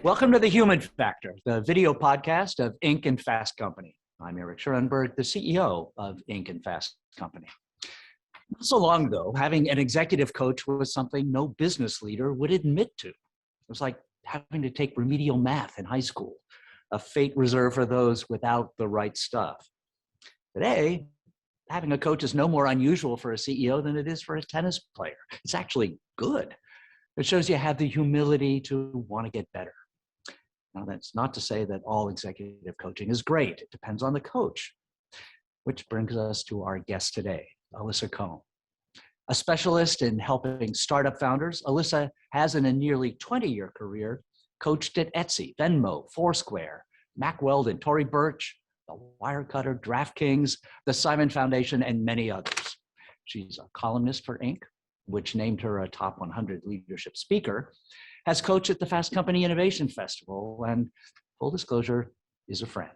Welcome to The Human Factor, the video podcast of Inc. and Fast Company. I'm Eric Schoenberg, the CEO of Inc. and Fast Company. Not so long ago, having an executive coach was something no business leader would admit to. It was like having to take remedial math in high school, a fate reserved for those without the right stuff. Today, having a coach is no more unusual for a CEO than it is for a tennis player. It's actually good. It shows you have the humility to want to get better. Now, that's not to say that all executive coaching is great. It depends on the coach, which brings us to our guest today, Alisa Cohn. A specialist in helping startup founders, Alisa has in a nearly 20-year career coached at Etsy, Venmo, Foursquare, Mack Weldon, Tory Burch, the Wirecutter, DraftKings, the Simon Foundation, and many others. She's a columnist for Inc., which named her a top 100 leadership speaker, has coached at the Fast Company Innovation Festival, and full disclosure, is a friend.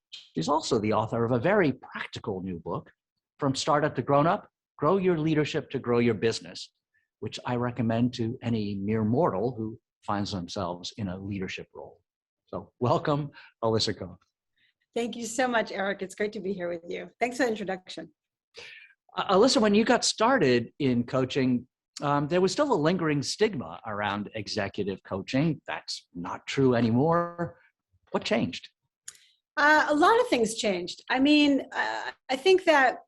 She's also the author of a very practical new book, From Startup to Grown Up, Grow Your Leadership to Grow Your Business, which I recommend to any mere mortal who finds themselves in a leadership role. So welcome, Alisa Cohn. Thank you so much, Eric. It's great to be here with you. Thanks for the introduction. Alisa, when you got started in coaching, there was still a lingering stigma around executive coaching. That's not true anymore. What changed? A lot of things changed. I mean, I think that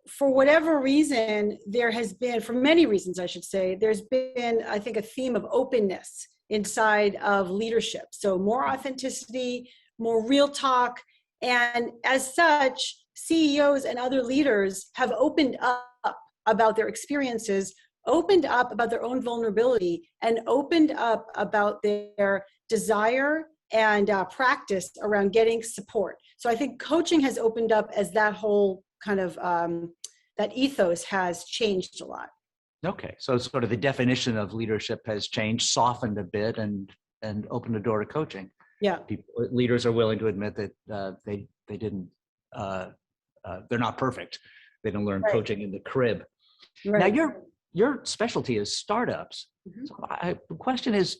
for whatever reason, there has been, for many reasons, I should say, there's been, I think, a theme of openness inside of leadership. So more authenticity, more real talk. And as such, CEOs and other leaders have opened up about their experiences, opened up about their own vulnerability, and opened up about their desire and practice around getting support. So I think coaching has opened up as that whole kind of, that ethos has changed a lot. Okay, so sort of the definition of leadership has changed, softened a bit, and opened the door to coaching. Yeah. Leaders are willing to admit that they didn't, they're not perfect. They didn't learn coaching in the crib. Right. Now, your specialty is startups. Mm-hmm. So the question is,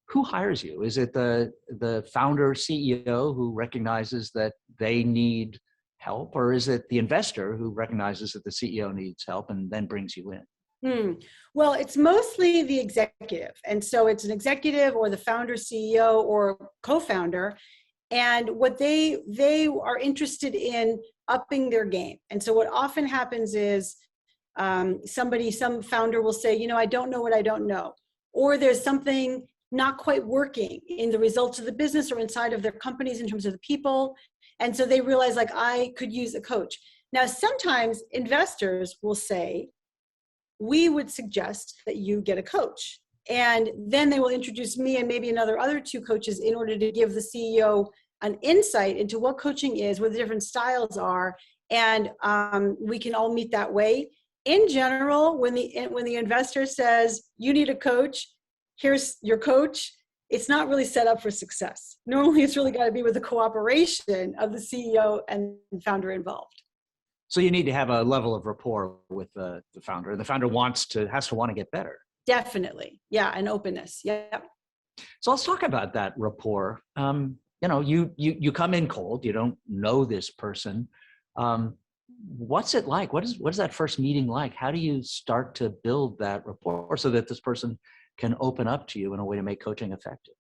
who hires you? Is it the founder, CEO who recognizes that they need help, or is it the investor who recognizes that the CEO needs help and then brings you in? Well, it's mostly the executive. And so it's an executive or the founder, CEO, or co-founder. And what they are interested in upping their game. And so what often happens is some founder will say, you know, I don't know what I don't know. Or there's something not quite working in the results of the business or inside of their companies in terms of the people. And so they realize, like, I could use a coach. Now, sometimes investors will say, we would suggest that you get a coach. And then they will introduce me and maybe other two coaches in order to give the CEO an insight into what coaching is, what the different styles are, and we can all meet that way. In general, when the investor says, you need a coach, here's your coach, it's not really set up for success. Normally, it's really got to be with the cooperation of the CEO and founder involved. So you need to have a level of rapport with the founder. The founder has to want to get better. Definitely. Yeah, and openness. Yeah. So let's talk about that rapport. You know, you come in cold, you don't know this person. What's it like? What is that first meeting like? How do you start to build that rapport so that this person can open up to you in a way to make coaching effective?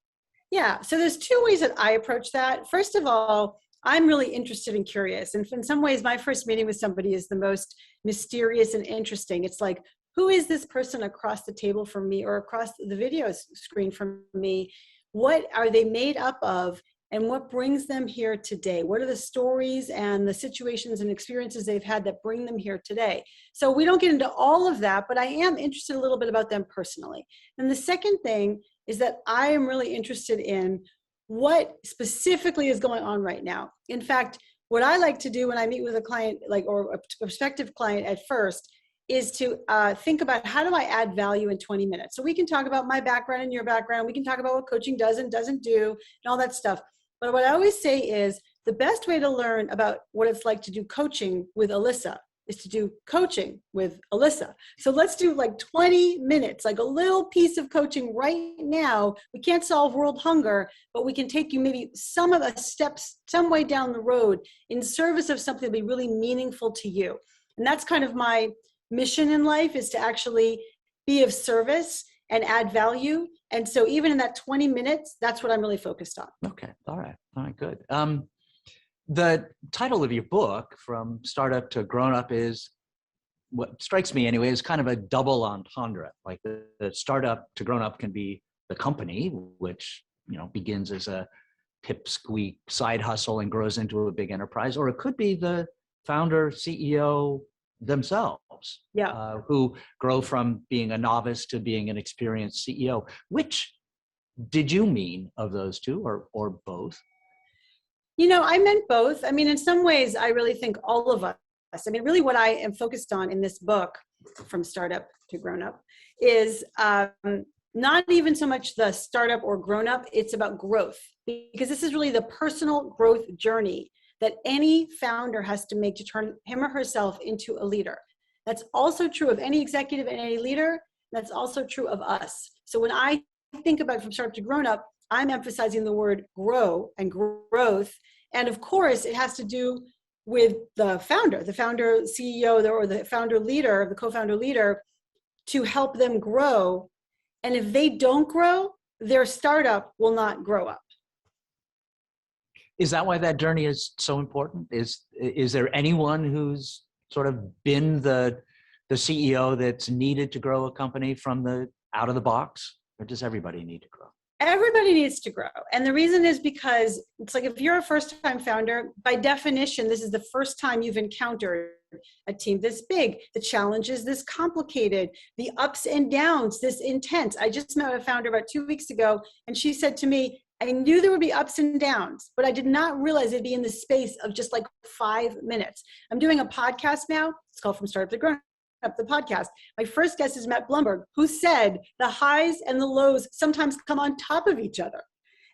Yeah, so there's two ways that I approach that. First of all, I'm really interested and curious. And in some ways, my first meeting with somebody is the most mysterious and interesting. It's like, who is this person across the table from me or across the video screen from me? What are they made up of? And what brings them here today? What are the stories and the situations and experiences they've had that bring them here today? So we don't get into all of that, but I am interested a little bit about them personally. And the second thing is that I am really interested in what specifically is going on right now. In fact, what I like to do when I meet with a client, or a prospective client at first, is to think about, how do I add value in 20 minutes? So we can talk about my background and your background. We can talk about what coaching does and doesn't do and all that stuff. But what I always say is the best way to learn about what it's like to do coaching with Alisa is to do coaching with Alisa. So let's do like 20 minutes, like a little piece of coaching right now. We can't solve world hunger, but we can take you maybe some of the steps, some way down the road in service of something that'll be really meaningful to you. And that's kind of my mission in life, is to actually be of service and add value. And so even in that 20 minutes, that's what I'm really focused on. Okay. All right, good. The title of your book, From Startup to Grown Up, is, what strikes me anyway, is kind of a double entendre. Like the startup to grown up can be the company, which, begins as a pipsqueak side hustle and grows into a big enterprise, or it could be the founder, CEO themselves, who grow from being a novice to being an experienced CEO. Which did you mean of those two, or both? I meant both. I mean, in some ways, I really think all of us, I mean, really what I am focused on in this book, From Startup to Grown Up, is not even so much the startup or grown up, it's about growth. Because this is really the personal growth journey that any founder has to make to turn him or herself into a leader. That's also true of any executive and any leader. That's also true of us. So when I think about From Startup to Grown Up, I'm emphasizing the word grow and growth. And of course, it has to do with the founder CEO, or the founder leader, the co-founder leader, to help them grow. And if they don't grow, their startup will not grow up. Is that why that journey is so important? Is there anyone who's sort of been the CEO that's needed to grow a company from out of the box, or does everybody need to grow? Everybody needs to grow. And the reason is because it's like, if you're a first-time founder, by definition, this is the first time you've encountered a team this big, the challenges this complicated, the ups and downs this intense. I just met a founder about 2 weeks ago, and she said to me, I knew there would be ups and downs, but I did not realize it'd be in the space of just like 5 minutes. I'm doing a podcast now. It's called From Startup to Grown Up, the podcast. My first guest is Matt Blumberg, who said the highs and the lows sometimes come on top of each other.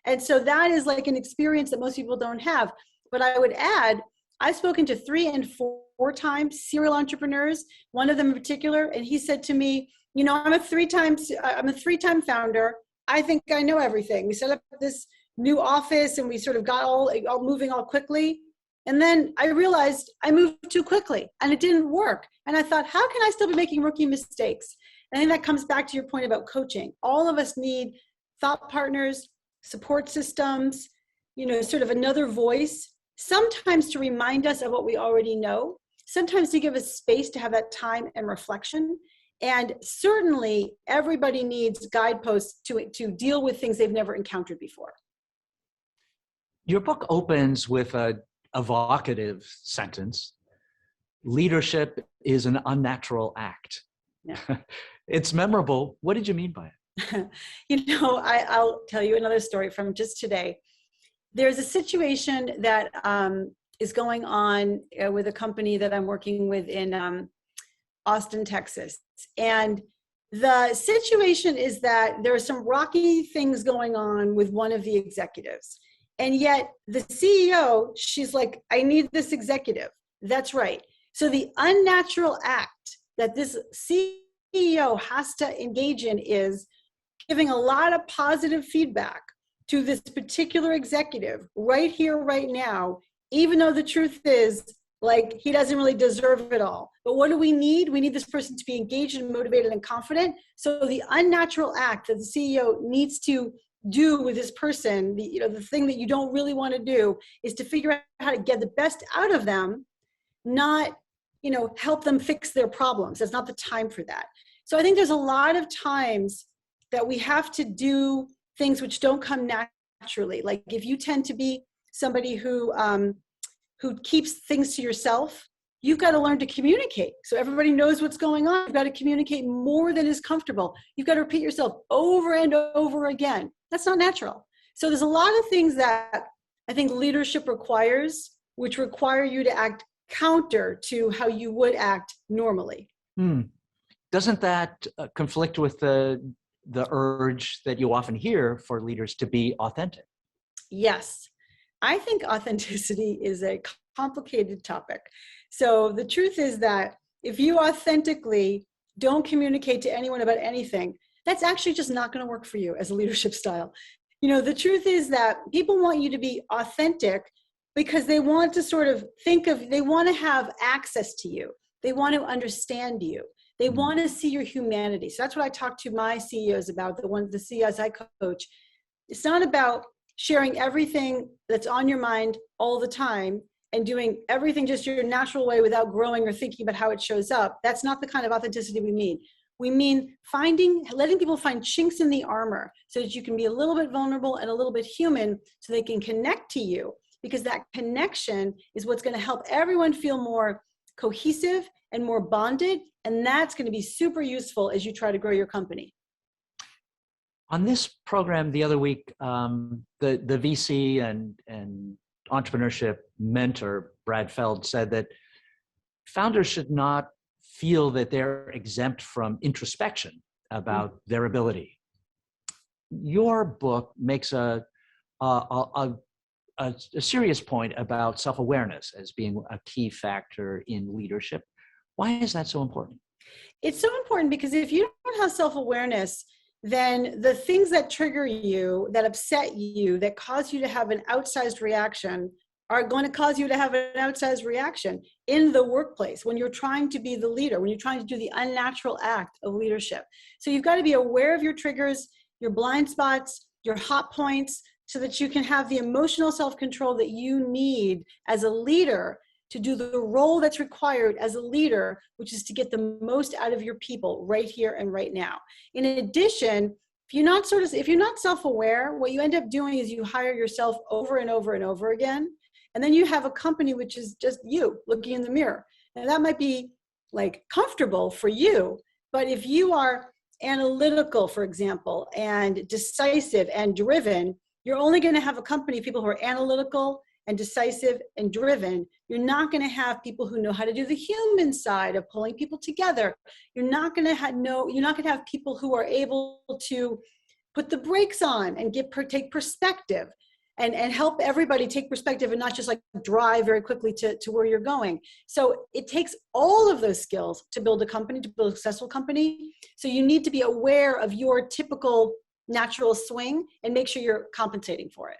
And so that is like an experience that most people don't have. But I would add, I've spoken to 3 and 4 times serial entrepreneurs, one of them in particular, and he said to me, I'm a 3-time founder. I think I know everything. We set up this new office and we sort of got all moving all quickly. And then I realized I moved too quickly and it didn't work. And I thought, how can I still be making rookie mistakes? And I think that comes back to your point about coaching. All of us need thought partners, support systems, sort of another voice, sometimes to remind us of what we already know, sometimes to give us space to have that time and reflection. And certainly everybody needs guideposts to deal with things they've never encountered before. Your book opens with a evocative sentence: leadership is an unnatural act. Yeah. It's memorable. What did you mean by it? I'll tell you another story from just today. There's a situation that is going on with a company that I'm working with in Austin, Texas. And the situation is that there are some rocky things going on with one of the executives. And yet the CEO, she's like, I need this executive. That's right. So the unnatural act that this CEO has to engage in is giving a lot of positive feedback to this particular executive right here, right now, even though the truth is, like, he doesn't really deserve it all. But what do we need? We need this person to be engaged and motivated and confident. So the unnatural act that the CEO needs to do with this person, the thing that you don't really want to do, is to figure out how to get the best out of them, not, help them fix their problems. That's not the time for that. So I think there's a lot of times that we have to do things which don't come naturally. Like if you tend to be somebody who keeps things to yourself, you've got to learn to communicate. So everybody knows what's going on. You've got to communicate more than is comfortable. You've got to repeat yourself over and over again. That's not natural. So there's a lot of things that I think leadership requires, which require you to act counter to how you would act normally. Doesn't that conflict with the urge that you often hear for leaders to be authentic? Yes. I think authenticity is a complicated topic. So the truth is that if you authentically don't communicate to anyone about anything, that's actually just not going to work for you as a leadership style. The truth is that people want you to be authentic because they want to sort of they want to have access to you. They want to understand you. They want to see your humanity. So that's what I talk to my CEOs about, the CEOs I coach. It's not about sharing everything that's on your mind all the time and doing everything just your natural way without growing or thinking about how it shows up. That's not the kind of authenticity we mean. We mean letting people find chinks in the armor so that you can be a little bit vulnerable and a little bit human so they can connect to you, because that connection is what's going to help everyone feel more cohesive and more bonded. And that's going to be super useful as you try to grow your company. On this program the other week, the VC and entrepreneurship mentor, Brad Feld, said that founders should not feel that they're exempt from introspection about their ability. Your book makes a serious point about self-awareness as being a key factor in leadership. Why is that so important? It's so important because if you don't have self-awareness, then the things that trigger you, that upset you, that cause you to have an outsized reaction are going to cause you to have an outsized reaction in the workplace when you're trying to be the leader, when you're trying to do the unnatural act of leadership. So you've got to be aware of your triggers, your blind spots, your hot points, so that you can have the emotional self-control that you need as a leader to do the role that's required as a leader, which is to get the most out of your people right here and right now. In addition, if you're not self-aware, what you end up doing is you hire yourself over and over and over again. And then you have a company which is just you looking in the mirror. And that might be like comfortable for you, but if you are analytical, for example, and decisive and driven, you're only going to have a company of people who are analytical and decisive and driven. You're not going to have people who know how to do the human side of pulling people together. You're not going to have people who are able to put the brakes on and take perspective and help everybody take perspective and not just like drive very quickly to where you're going. So it takes all of those skills to build a company, to build a successful company. So you need to be aware of your typical natural swing and make sure you're compensating for it.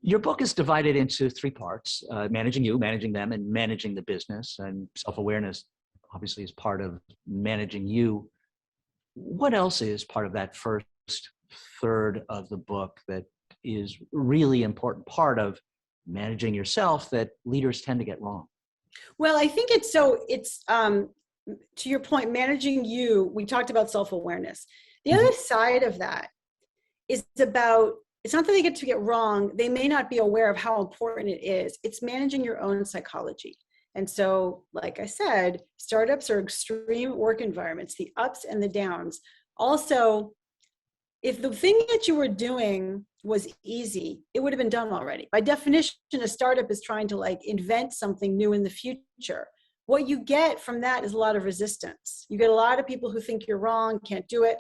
Your book is divided into three parts: managing you, managing them, and managing the business. And self-awareness obviously is part of managing you. What else is part of that first third of the book that is really important part of managing yourself that leaders tend to get wrong? Well, I think it's to your point, managing you, we talked about self-awareness. The other side of that is it's not that they get to get wrong. They may not be aware of how important it is. It's managing your own psychology. And so, like I said, startups are extreme work environments, the ups and the downs. Also, if the thing that you were doing was easy, it would have been done already. By definition, a startup is trying to invent something new in the future. What you get from that is a lot of resistance. You get a lot of people who think you're wrong, can't do it.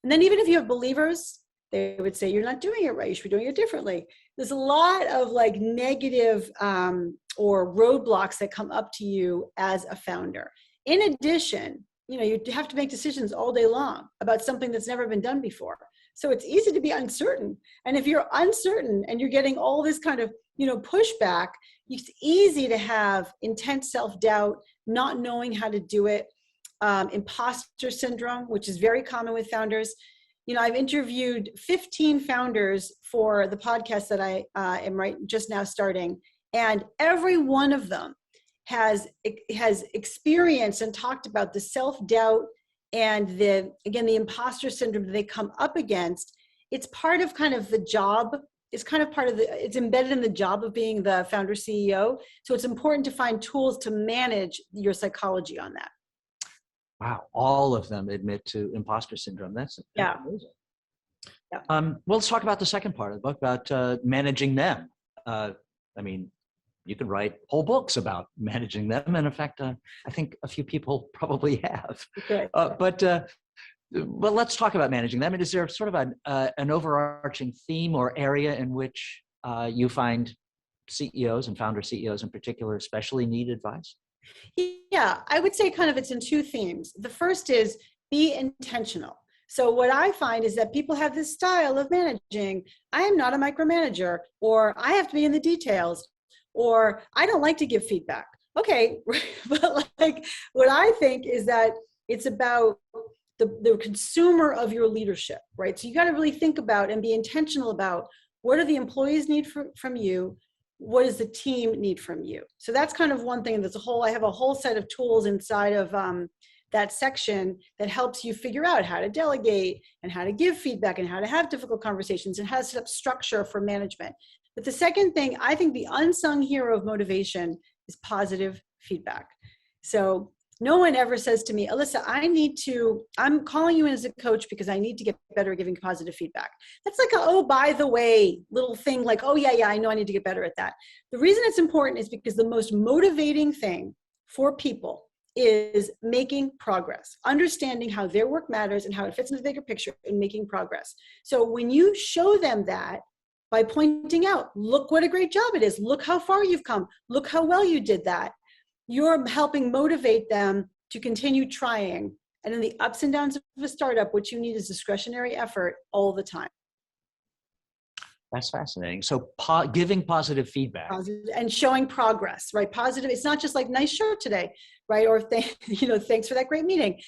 And then even if you have believers, they would say, you're not doing it right, you should be doing it differently. There's a lot of negative or roadblocks that come up to you as a founder. In addition, you have to make decisions all day long about something that's never been done before. So it's easy to be uncertain. And if you're uncertain and you're getting all this kind of, pushback, it's easy to have intense self-doubt, not knowing how to do it, imposter syndrome, which is very common with founders. I've interviewed 15 founders for the podcast that I am just now starting, and every one of them has experienced and talked about the self-doubt and the imposter syndrome that they come up against. It's part of the job. It's it's embedded in the job of being the founder CEO. So it's important to find tools to manage your psychology on that. Wow, all of them admit to imposter syndrome. That's amazing. Yeah. Well, let's talk about the second part of the book, about managing them. You could write whole books about managing them. And in fact, I think a few people probably have. Okay. But let's talk about managing them. And is there sort of an overarching theme or area in which you find CEOs and founder CEOs in particular especially need advice? Yeah, I would say kind of it's in two themes. The first is be intentional. So what I find is that people have this style of managing. I am not a micromanager, or I have to be in the details, or I don't like to give feedback. Okay, but like what I think is that it's about the consumer of your leadership, right? So you got to really think about and be intentional about what do the employees need from you? What does the team need from you? So that's kind of one thing. I have a whole set of tools inside of that section that helps you figure out how to delegate and how to give feedback and how to have difficult conversations and how to set up structure for management. But the second thing, I think the unsung hero of motivation is positive feedback. So no one ever says to me, Alisa, I'm calling you in as a coach because I need to get better at giving positive feedback. That's like oh, by the way, little thing like, oh yeah, I know I need to get better at that. The reason it's important is because the most motivating thing for people is making progress, understanding how their work matters and how it fits into the bigger picture and making progress. So when you show them that by pointing out, look what a great job it is, look how far you've come, look how well you did that, you're helping motivate them to continue trying. And in the ups and downs of a startup, what you need is discretionary effort all the time. That's fascinating. So giving positive feedback. And showing progress, right? Positive. It's not just like nice shirt today, right? Or thanks for that great meeting.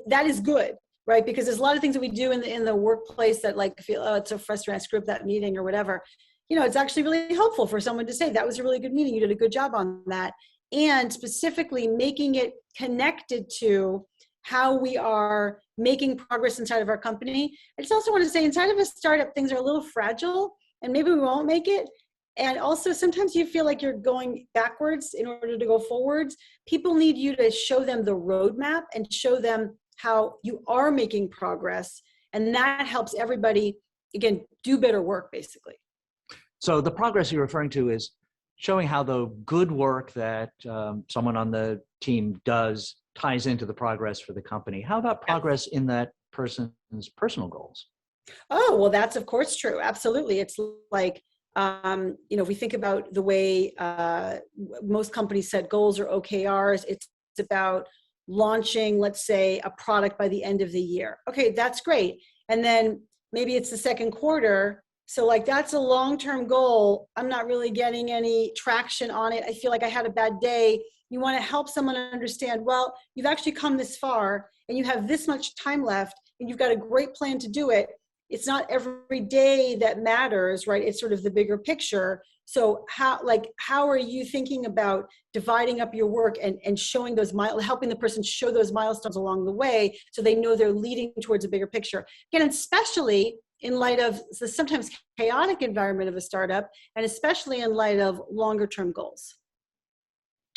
That is good, right? Because there's a lot of things that we do in the workplace that like feel, oh, it's so frustrating, I screwed up that meeting or whatever. It's actually really helpful for someone to say that was a really good meeting. You did a good job on that. And specifically making it connected to how we are making progress inside of our company. I just also want to say inside of a startup, things are a little fragile and maybe we won't make it. And also sometimes you feel like you're going backwards in order to go forwards. People need you to show them the roadmap and show them how you are making progress. And that helps everybody, again, do better work basically. So the progress you're referring to is showing how the good work that someone on the team does ties into the progress for the company. How about progress in that person's personal goals? Oh, well, that's of course true. Absolutely. It's like, if we think about the way most companies set goals or OKRs, it's about launching, let's say, a product by the end of the year. Okay, that's great. And then maybe it's the second quarter. So like that's a long-term goal. I'm not really getting any traction on it. I feel like I had a bad day. You want to help someone understand, well, you've actually come this far and you have this much time left and you've got a great plan to do it. It's not every day that matters, right? It's sort of the bigger picture. So how are you thinking about dividing up your work and showing helping the person show those milestones along the way so they know they're leading towards a bigger picture? Again, especially in light of the sometimes chaotic environment of a startup, and especially in light of longer term goals.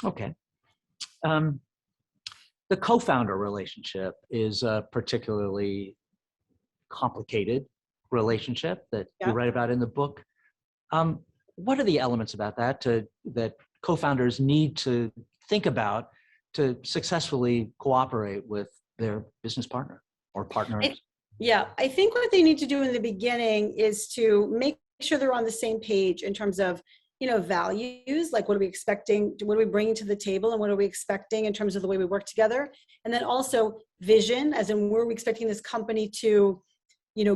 Okay. The co-founder relationship is a particularly complicated relationship that you write about in the book. What are the elements about that that co-founders need to think about to successfully cooperate with their business partner or partners? I think what they need to do in the beginning is to make sure they're on the same page in terms of, values, like what are we expecting, what are we bringing to the table, and what are we expecting in terms of the way we work together. And then also vision, as in where are we expecting this company to,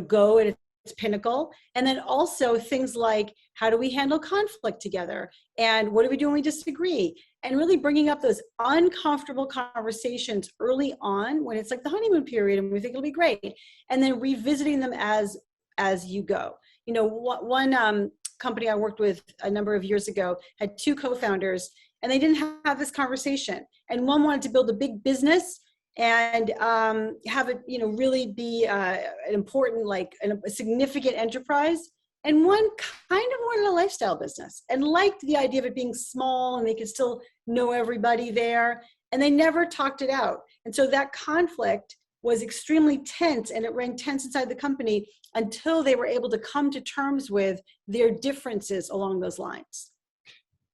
go at its pinnacle. And then also things like, how do we handle conflict together? And what do we do when we disagree? And really bringing up those uncomfortable conversations early on when it's like the honeymoon period and we think it'll be great. And then revisiting them as you go. One company I worked with a number of years ago had two co-founders and they didn't have this conversation. And one wanted to build a big business and have it, really be an important, a significant enterprise. And one kind of wanted a lifestyle business and liked the idea of it being small and they could still know everybody there. And they never talked it out. And so that conflict was extremely tense and it ran tense inside the company until they were able to come to terms with their differences along those lines.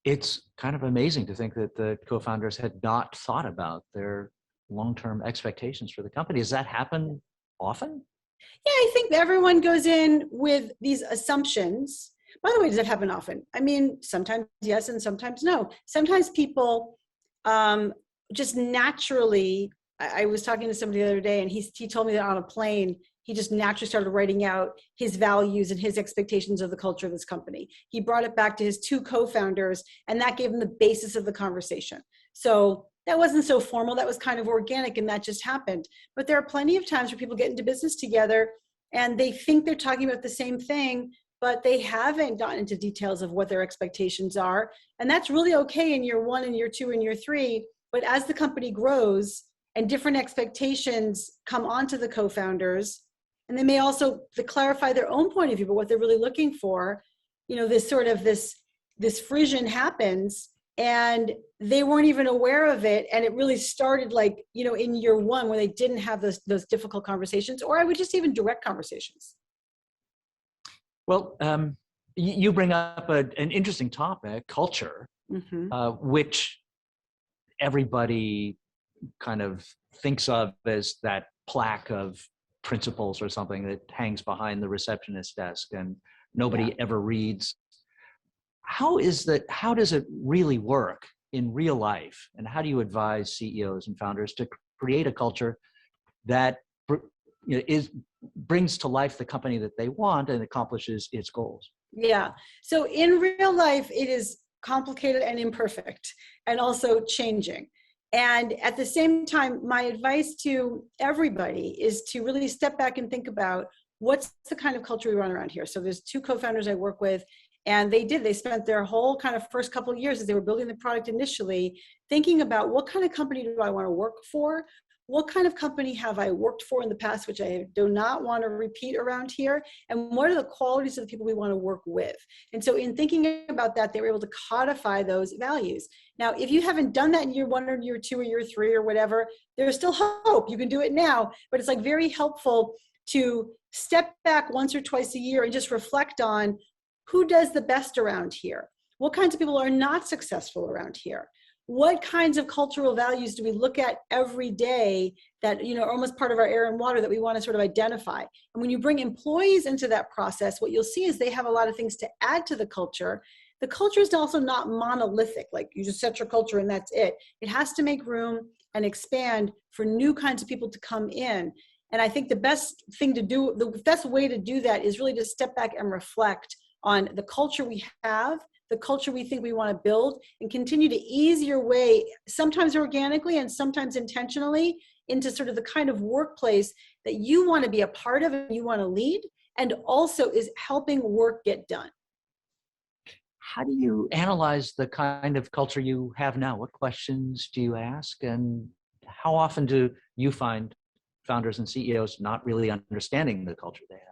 It's kind of amazing to think that the co-founders had not thought about their long-term expectations for the company. Does that happen often? Yeah, I think everyone goes in with these assumptions, By the way, does that happen often? I mean, sometimes yes, and sometimes no. Sometimes people just naturally, I was talking to somebody the other day, and he told me that on a plane, he just naturally started writing out his values and his expectations of the culture of this company. He brought it back to his two co-founders, and that gave him the basis of the conversation. So that wasn't so formal, that was kind of organic, and that just happened. But there are plenty of times where people get into business together and they think they're talking about the same thing, but they haven't gotten into details of what their expectations are. And that's really okay in year one and year two and year three. But as the company grows and different expectations come onto the co-founders, and they may also clarify their own point of view, but what they're really looking for, this sort of this frisson happens, and they weren't even aware of it. And it really started in year one, when they didn't have those difficult conversations, or I would just even direct conversations. Well, you bring up an interesting topic, culture, which everybody kind of thinks of as that plaque of principles or something that hangs behind the receptionist desk and nobody ever reads. How does it really work in real life? And how do you advise CEOs and founders to create a culture that brings to life the company that they want and accomplishes its goals? Yeah. So in real life, it is complicated and imperfect and also changing. And at the same time, my advice to everybody is to really step back and think about what's the kind of culture we run around here. So there's two co-founders I work with, and they spent their whole kind of first couple of years as they were building the product initially, thinking about what kind of company do I want to work for? What kind of company have I worked for in the past, which I do not want to repeat around here? And what are the qualities of the people we want to work with? And so in thinking about that, they were able to codify those values. Now, if you haven't done that in year one or year two or year three or whatever, there's still hope. You can do it now, but it's very helpful to step back once or twice a year and just reflect on who does the best around here? What kinds of people are not successful around here? What kinds of cultural values do we look at every day that, are almost part of our air and water that we want to sort of identify? And when you bring employees into that process, what you'll see is they have a lot of things to add to the culture. The culture is also not monolithic, like you just set your culture and that's it. It has to make room and expand for new kinds of people to come in. And I think the best way to do that is really to step back and reflect on the culture we have, the culture we think we want to build, and continue to ease your way, sometimes organically and sometimes intentionally, into sort of the kind of workplace that you want to be a part of and you want to lead, and also is helping work get done. How do you analyze the kind of culture you have now? What questions do you ask? And how often do you find founders and CEOs not really understanding the culture they have?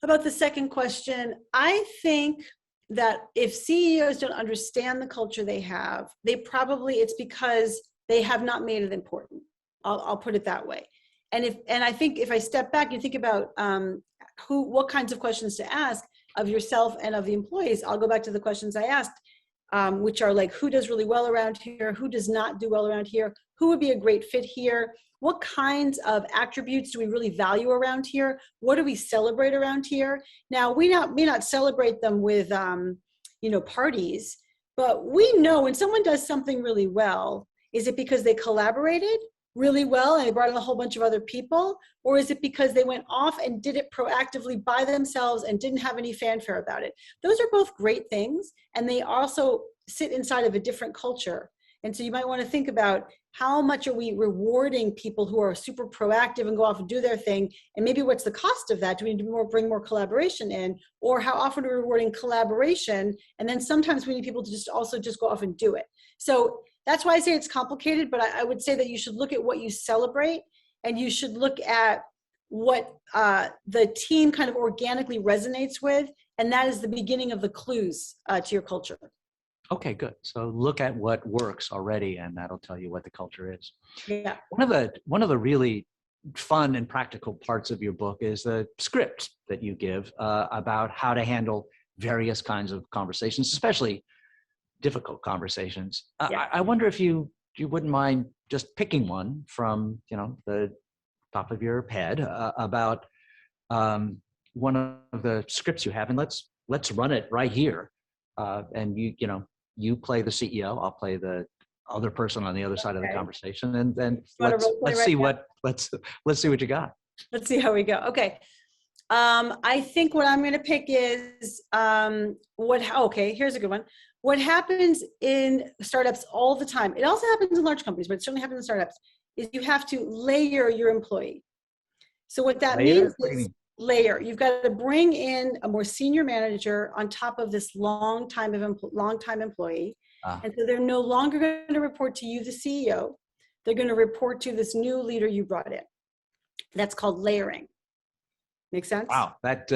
About the second question, I think that if CEOs don't understand the culture they have, it's because they have not made it important. I'll put it that way. And I think if I step back and think about what kinds of questions to ask of yourself and of the employees, I'll go back to the questions I asked, which are like, who does really well around here? Who does not do well around here? Who would be a great fit here? What kinds of attributes do we really value around here? What do we celebrate around here? Now, we may not celebrate them with, parties, but we know when someone does something really well, is it because they collaborated really well and they brought in a whole bunch of other people? Or is it because they went off and did it proactively by themselves and didn't have any fanfare about it? Those are both great things, and they also sit inside of a different culture. And so you might want to think about how much are we rewarding people who are super proactive and go off and do their thing, and maybe what's the cost of that? Do we need to bring more collaboration in? Or how often are we rewarding collaboration? And then sometimes we need people to just go off and do it. So that's why I say it's complicated, but I would say that you should look at what you celebrate, and you should look at what the team kind of organically resonates with, and that is the beginning of the clues to your culture. Okay, good. So look at what works already, and that'll tell you what the culture is. Yeah. One of the really fun and practical parts of your book is the script that you give about how to handle various kinds of conversations, especially difficult conversations. Yeah. I wonder if you wouldn't mind just picking one from the top of your head about one of the scripts you have, and let's run it right here. And you play the CEO, I'll play the other person on the other side of the Okay. conversation, and then Want to let's role play right see now? let's see what you got. Let's see how we go. Okay. I think what I'm going to pick is okay, here's a good one. What happens in startups all the time, it also happens in large companies, but it certainly happens in startups, is you have to layer your employee. So what that means Layer? What do you is mean? layer. You've got to bring in a more senior manager on top of this long time employee. Ah, And so they're no longer going to report to you, the CEO. They're going to report to this new leader you brought in. That's called layering. Make sense? wow, that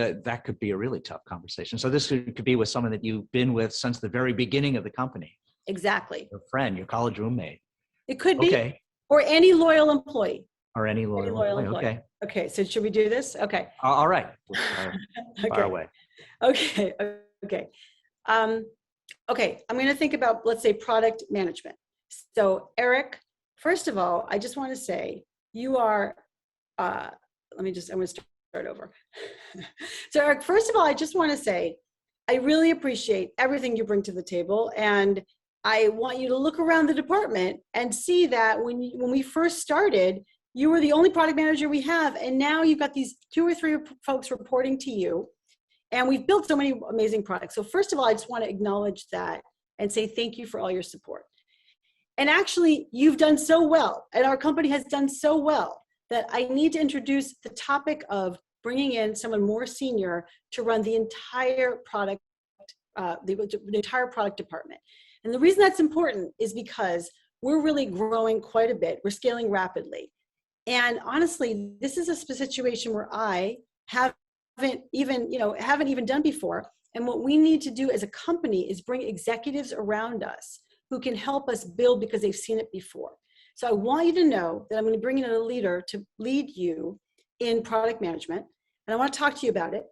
could be a really tough conversation. So this could be with someone that you've been with since the very beginning of the company, Exactly. your friend, your college roommate. It could be, Okay. or any loyal employee. Or any Any loyal loyal employee. employee. Okay. Okay, so should we do this? Okay. All right. Fire Okay. away. Okay. Okay. Okay. I'm going to think about, let's say, product management. So, Eric, first of all, I just want to say you are, I'm going to start over. So, Eric, first of all, I just want to say I really appreciate everything you bring to the table. And I want you to look around the department and see that when we first started, you were the only product manager we have. And now you've got these 2 or 3 folks reporting to you. And we've built so many amazing products. So first of all, I just want to acknowledge that and say thank you for all your support. And actually, you've done so well, and our company has done so well, that I need to introduce the topic of bringing in someone more senior to run the entire product, the entire product department. And the reason that's important is because we're really growing quite a bit. We're scaling rapidly. And honestly, this is a situation where I haven't even done before. And what we need to do as a company is bring executives around us who can help us build because they've seen it before. So I want you to know that I'm going to bring in a leader to lead you in product management. And I want to talk to you about it.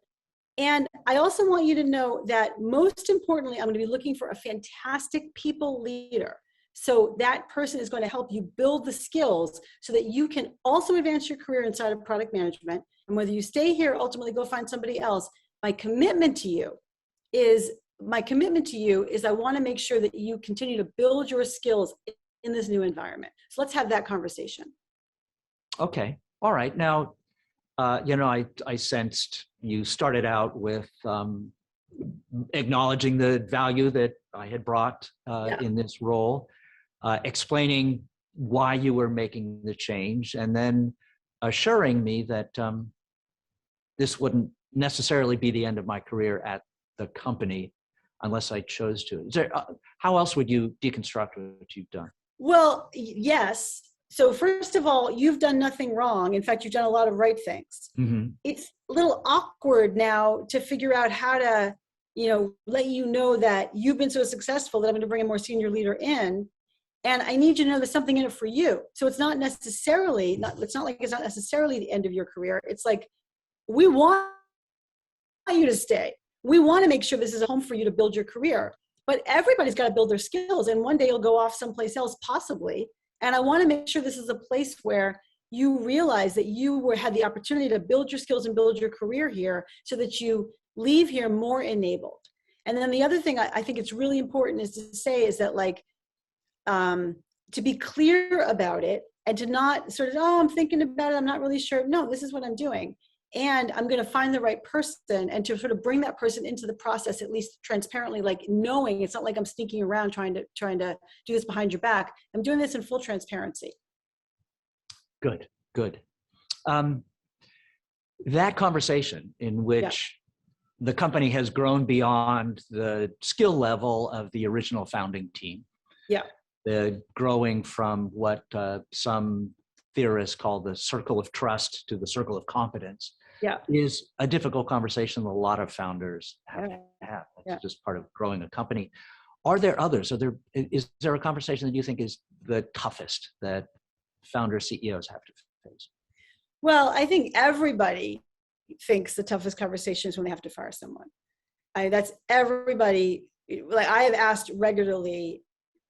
And I also want you to know that most importantly, I'm going to be looking for a fantastic people leader. So that person is going to help you build the skills so that you can also advance your career inside of product management. And whether you stay here, ultimately go find somebody else, my commitment to you is I want to make sure that you continue to build your skills in this new environment. So let's have that conversation. Okay. All right. Now, I sensed you started out with acknowledging the value that I had brought in this role, explaining why you were making the change, and then assuring me that this wouldn't necessarily be the end of my career at the company unless I chose to. How else would you deconstruct what you've done? Well, yes. So first of all, you've done nothing wrong. In fact, you've done a lot of right things. Mm-hmm. It's a little awkward now to figure out how to, let you know that you've been so successful that I'm going to bring a more senior leader in. And I need you to know there's something in it for you. So it's not like it's not necessarily the end of your career. It's like, we want you to stay. We want to make sure this is a home for you to build your career. But everybody's got to build their skills. And one day you'll go off someplace else, possibly. And I want to make sure this is a place where you realize that you had the opportunity to build your skills and build your career here so that you leave here more enabled. And then the other thing I think it's really important is to say is that to be clear about it and to not sort of, I'm thinking about it, I'm not really sure. No, this is what I'm doing. And I'm going to find the right person and to sort of bring that person into the process, at least transparently, like knowing it's not like I'm sneaking around trying to do this behind your back. I'm doing this in full transparency. Good. That conversation in which the company has grown beyond the skill level of the original founding team. Yeah. The growing from what some theorists call the circle of trust to the circle of competence is a difficult conversation that a lot of founders have to have. It's just part of growing a company. Are there others? Is there a conversation that you think is the toughest that founder CEOs have to face? Well, I think everybody thinks the toughest conversation is when they have to fire someone. That's everybody. Like I have asked regularly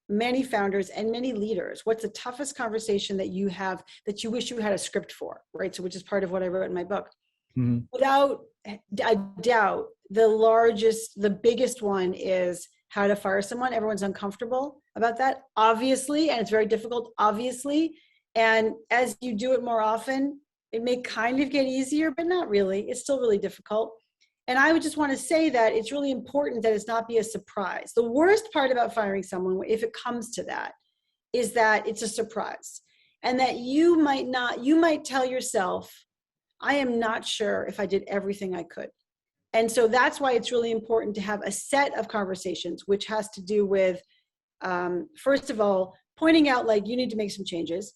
many founders and many leaders, what's the toughest conversation that you have that you wish you had a script for, right? So which is part of what I wrote in my book. Mm-hmm. Without I doubt the biggest one is how to fire someone. Everyone's uncomfortable about that, obviously, and it's very difficult, obviously. And as you do it more often, it may kind of get easier, but not really. It's still really difficult. And I would just want to say that it's really important that it's not be a surprise. The worst part about firing someone, if it comes to that, is that it's a surprise. And that you might tell yourself, I am not sure if I did everything I could. And so that's why it's really important to have a set of conversations, which has to do with, first of all, pointing out like you need to make some changes.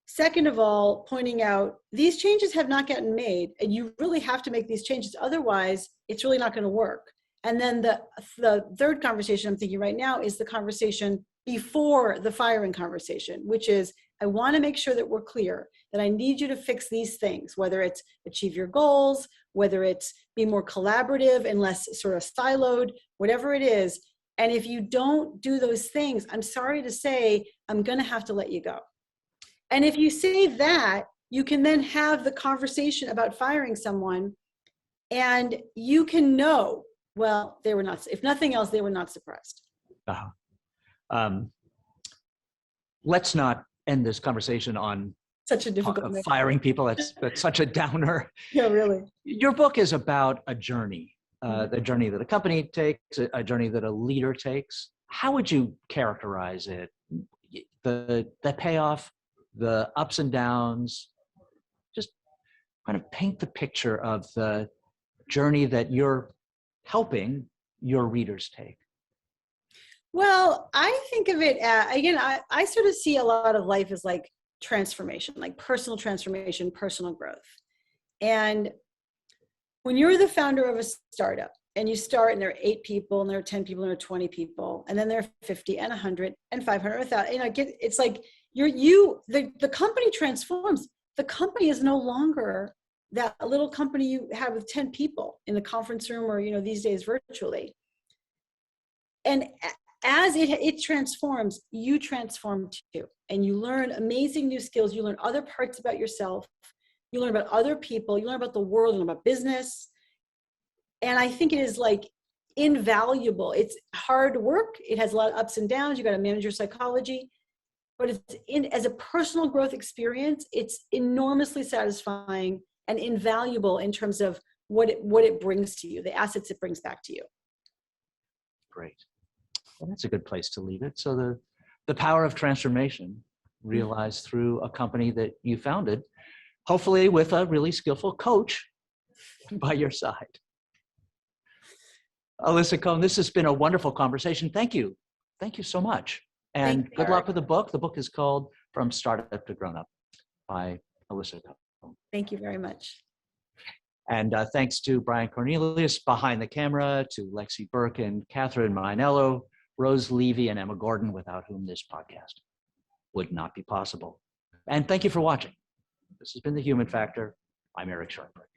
Second of all, pointing out these changes have not gotten made and you really have to make these changes. Otherwise, it's really not going to work. And then the third conversation I'm thinking right now is the conversation before the firing conversation, which is, I want to make sure that we're clear that I need you to fix these things, whether it's achieve your goals, whether it's be more collaborative and less sort of siloed, whatever it is. And if you don't do those things, I'm sorry to say, I'm going to have to let you go. And if you say that, you can then have the conversation about firing someone and you can know, well, they were not, if nothing else, they were not surprised. Let's not end this conversation on such a difficult firing people. That's such a downer. Yeah, really. Your book is about a journey, the journey that a company takes, a journey that a leader takes. How would you characterize it? The payoff, the ups and downs, just kind of paint the picture of the journey that you're helping your readers take. Well, I think of it as, again, I sort of see a lot of life as like transformation, like personal transformation, personal growth. And when you're the founder of a startup and you start and there are 8 people and there are 10 people and there are 20 people, and then there are 50 and 100 and 500, 1,000, it's like the company transforms. The company is no longer that little company you have with 10 people in the conference room or, these days virtually. And as it transforms, you transform too. And you learn amazing new skills. You learn other parts about yourself. You learn about other people. You learn about the world. You learn about business. And I think it is like invaluable. It's hard work. It has a lot of ups and downs. You got to manage your psychology. But as a personal growth experience, it's enormously satisfying and invaluable in terms of what it brings to you, the assets it brings back to you. Great. Well, that's a good place to leave it. So the power of transformation realized through a company that you founded, hopefully with a really skillful coach by your side. Alisa Cohn, this has been a wonderful conversation. Thank you. Thank you so much. And good luck with the book. The book is called From Startup to Grown Up by Alisa Cohn. Thank you very much. And thanks to Brian Cornelius behind the camera, to Lexi Birkin, Catherine Mainello, Rose Levy, and Emma Gordon, without whom this podcast would not be possible. And thank you for watching. This has been The Human Factor. I'm Eric Scharnberg.